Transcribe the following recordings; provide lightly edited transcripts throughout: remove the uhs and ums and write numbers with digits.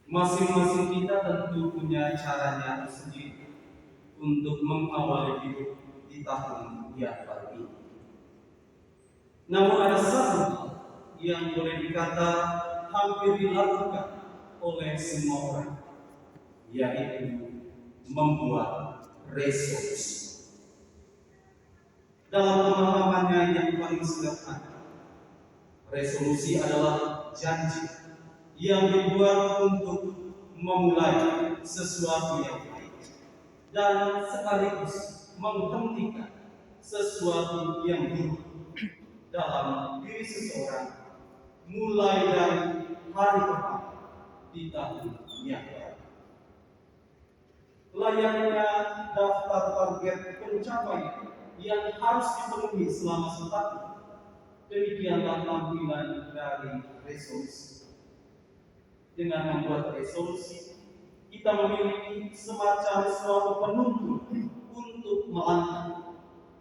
Masing-masing kita tentu punya caranya sendiri untuk mengawali hidup di tahun yang baru ini. Namun ada satu yang boleh dikata hampir dilakukan oleh semua orang, yaitu membuat resolusi. Dalam pemahamannya yang paling sederhana, resolusi adalah janji yang dibuat untuk memulai sesuatu yang baik dan sekaligus menghentikan sesuatu yang buruk dalam diri seseorang mulai dari hari pertama di tahun yang baru. Layaknya daftar target pencapaian yang harus dipenuhi selama setahun, demikianlah tampilan dari resolusi. Dengan membuat resolusi, kita memiliki semacam suatu penuntun untuk melangkah,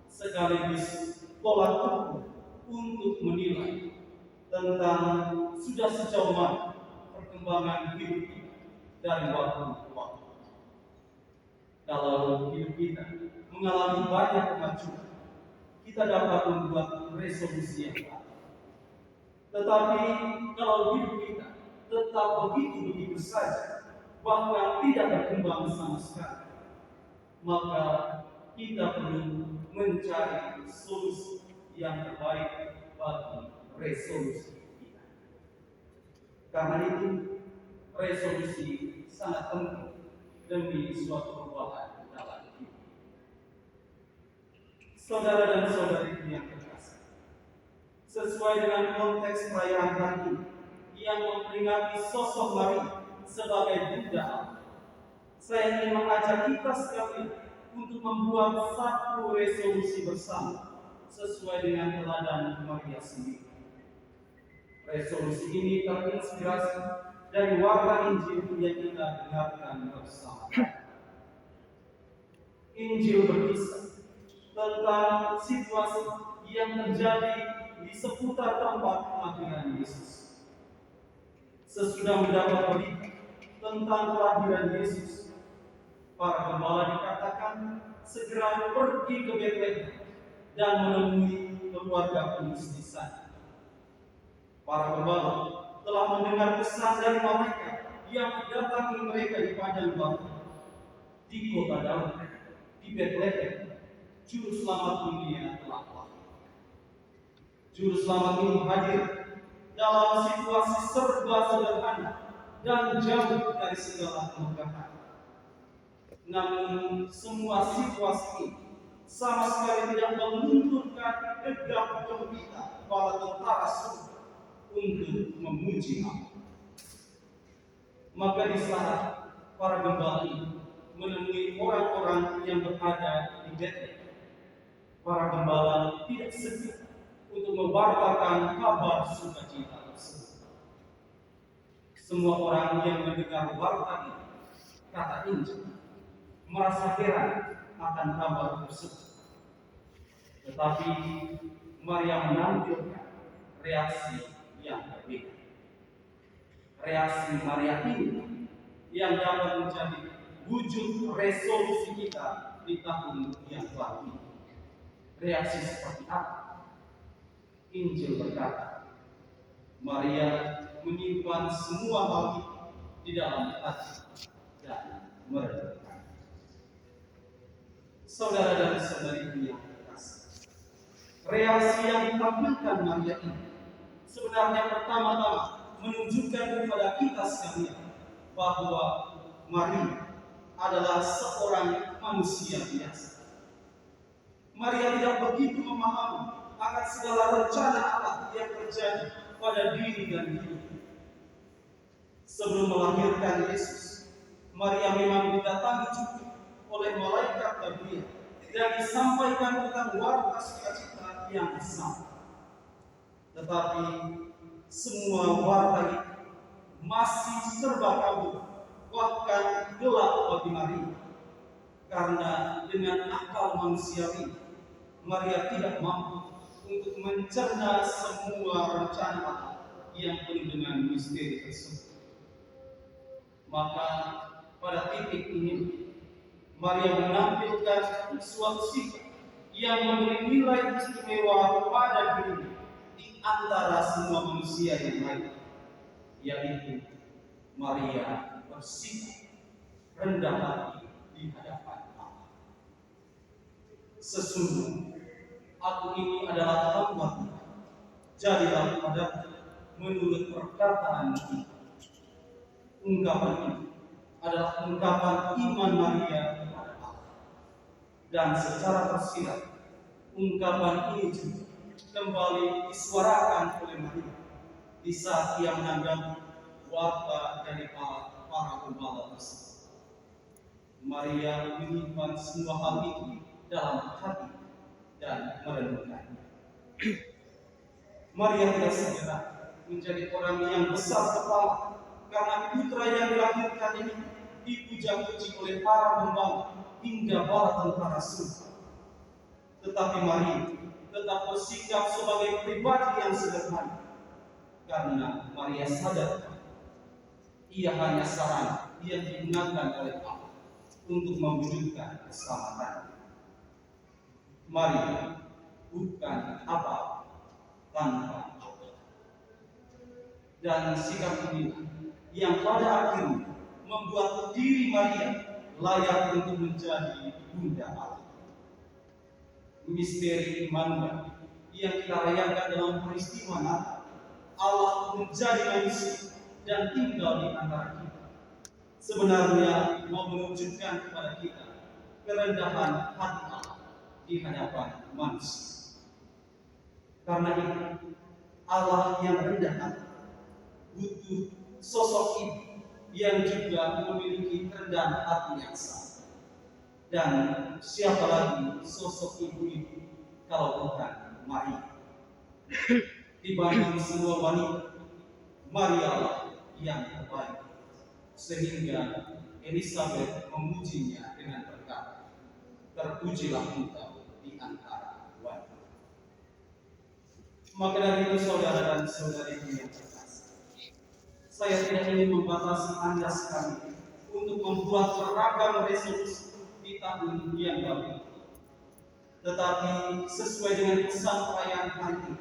sekaligus tolak ukur untuk menilai tentang sudah sejauh mana perkembangan hidup kita dari waktu ke waktu. Kalau hidup kita mengalami banyak kemajuan, kita dapat membuat resolusi yang baik. Tetapi kalau hidup kita tetap begitu saja, bahkan tidak berkembang sama sekali, maka kita perlu mencari solusi yang terbaik bagi resolusi kita. Karena itu, resolusi sangat penting demi suatu perubahan dalam hidup. Saudara dan saudari yang terkasih, sesuai dengan konteks perayaan hari ini yang memperingati sosok Maria sebagai Bunda Allah, saya ingin mengajak kita sekalian untuk membuat satu resolusi bersama sesuai dengan teladan Maria sendiri. Resolusi ini terinspirasi dari warta Injil yang kita dengarkan bersama. Injil berkisah tentang situasi yang terjadi di seputar tempat kelahiran Yesus. Sesudah mendapat berita tentang kelahiran Yesus, para gembala dikatakan segera pergi ke Betlehem dan menemui keluarga kudus di sana. Para gembala telah mendengar pesan dari malaikat yang mendatangi mereka di padang batu, di kota Daud, di Betlehem. Juru selamat dunia telah lahir. Juru selamat ini hadir dalam situasi serba sederhana dan jauh dari segala kemegahan. Namun semua situasi ini sama sekali tidak menunturkan gegap gempita para tentara surga untuk memuji Allah. Maka di saat para gembala ini menemui orang-orang yang berada di Betlehem, para gembala tidak segan untuk memberitakan kabar sukacita tersebut. Semua orang yang mendengar warta ini, kata Injil, merasa heran akan kabar tersebut. Tetapi Maria menampilkan reaksi yang berbeda. Reaksi Maria ini yang dapat menjadi wujud resolusi kita di tahun yang baru ini. Reaksi seperti apa? Injil berkata, Maria menyimpan semua hal itu di dalam hati dan merenungkan. Saudara dan saudari yang terkasih, reaksi yang ditampilkan Maria ini sebenarnya pertama-tama menunjukkan kepada kita sekalian bahwa Maria adalah seorang manusia biasa. Maria tidak begitu memahami akan segala rencana Allah yang terjadi pada diri dan hidup. Sebelum melahirkan Yesus, Maria memang didatangi juga oleh malaikat Gabriel dan disampaikan tentang warta sukacita yang sama. Tetapi semua warta itu masih serba kabur, bahkan gelap bagi Maria, karena dengan akal manusiawi Maria tidak mampu untuk mencerna semua rencana Allah yang penuh dengan misteri tersebut. Maka pada titik ini Maria menampilkan suatu sikap yang memberi nilai istimewa pada dirinya di antara semua manusia yang lain, yaitu Maria bersikap rendah hati di hadapan Allah. Sesungguhnya aku ini adalah hamba Tuhan, jadilah padaku menurut perkataan kita. Ungkapan ini adalah ungkapan iman Maria kepada Allah. Dan secara tersirat, ungkapan ini juga kembali disuarakan oleh Maria di saat ia menanggapi wabah dari para gembala tersebut. Maria menyimpan semua hal itu dalam hati dan merenungkannya. Maria tidak segera menjadi orang yang besar kepala karena putra yang dilahirkan ini dipuja-puji oleh para pembantu hingga para tentara surga. Tetapi Maria tetap bersikap sebagai pribadi yang sederhana karena Maria sadar ia hanya sarana yang digunakan oleh Allah untuk mewujudkan keselamatan. Maria bukan apa tanpa Allah. Dan sikap ini yang pada akhirnya membuat diri Maria layak untuk menjadi bunda Allah. Misteri Immanuel yang kita rayakan dalam peristiwa Natal, Allah menjadi manusia dan tinggal di antara kita, sebenarnya mau menunjukkan kepada kita kerendahan hati Allah di hadapan manusia. Karena itu Allah yang rendah hati butuh sosok ibu yang juga memiliki kerendahan hati yang sama. Dan siapa lagi sosok ibu itu kalau bukan Maria? Dibanding semua wanita, Maria lah yang terbaik. Sehingga Elizabeth memujinya dengan berkata, "Terpujilah engkau di antara wanita." Maka dari itu saudara dan saudariku yang terkasih, saya tidak ingin membatasi Anda sekali untuk membuat beragam resolusi di tahun yang baru. Tetapi sesuai dengan pesan perayaan hari ini,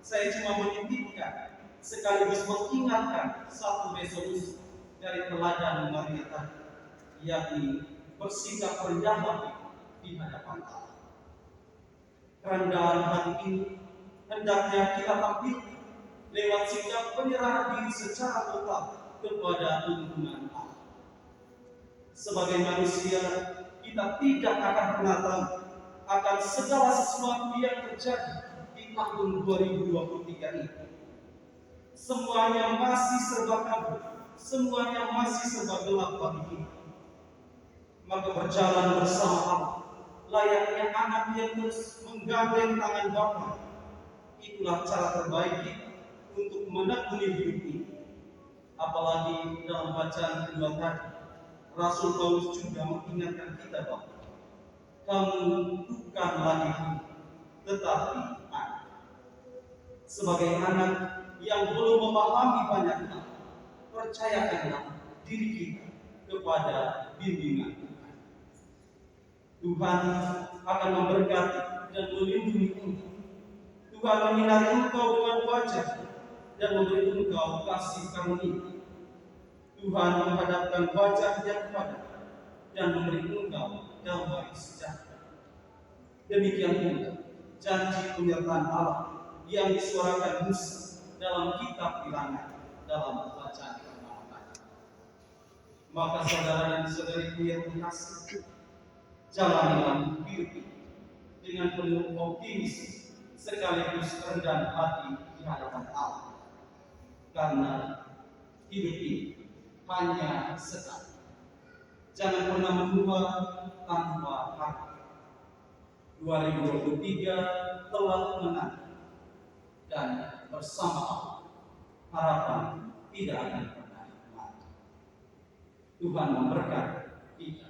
saya cuma menitipkan sekaligus mengingatkan satu resolusi dari teladan Maria tadi, yakni bersikap rendah hati di hadapan Allah. Kerendahan hati ini hendaknya kita tampilkan lewat sikap penyerahan diri secara total kepada tuntunan Allah. Sebagai manusia, kita tidak akan pernah tahu akan segala sesuatu yang terjadi di tahun 2023 ini. Semuanya masih serba kabut, semuanya masih serba gelap bagi kita. Maka berjalan bersama Allah, layaknya anak yang terus menggandeng tangan Bapa. Itulah cara terbaik kita untuk menekuni hidup ini. Apalagi dalam bacaan kedua tadi, Rasul Paulus juga mengingatkan kita bahwa kamu bukan lagi anak, tetapi anak. Sebagai anak yang belum memahami banyak hal, percayakanlah diri kita kepada bimbingan Tuhan. Tuhan akan memberkati dan melindungi engkau. Tuhan menyinari engkau dengan wajah dan memberi engkau kasih karunia. Tuhan menghadapkan wajahnya kepada dan memberi engkau damai sejahtera. Demikian pula janji penyertaan Allah yang disuarakan Musa dalam kitab Bilangan dalam bacaan pertama. Maka saudara dan saudariku yang terkasih, jalanilah hidup dengan penuh optimis sekaligus rendah hati di hadapan Allah. Karena hidup ini hanya sekali. Jangan pernah menua tanpa harap. 2023 telah menang dan bersama Allah harapan tidak akan pernah mati. Tuhan memberkati kita.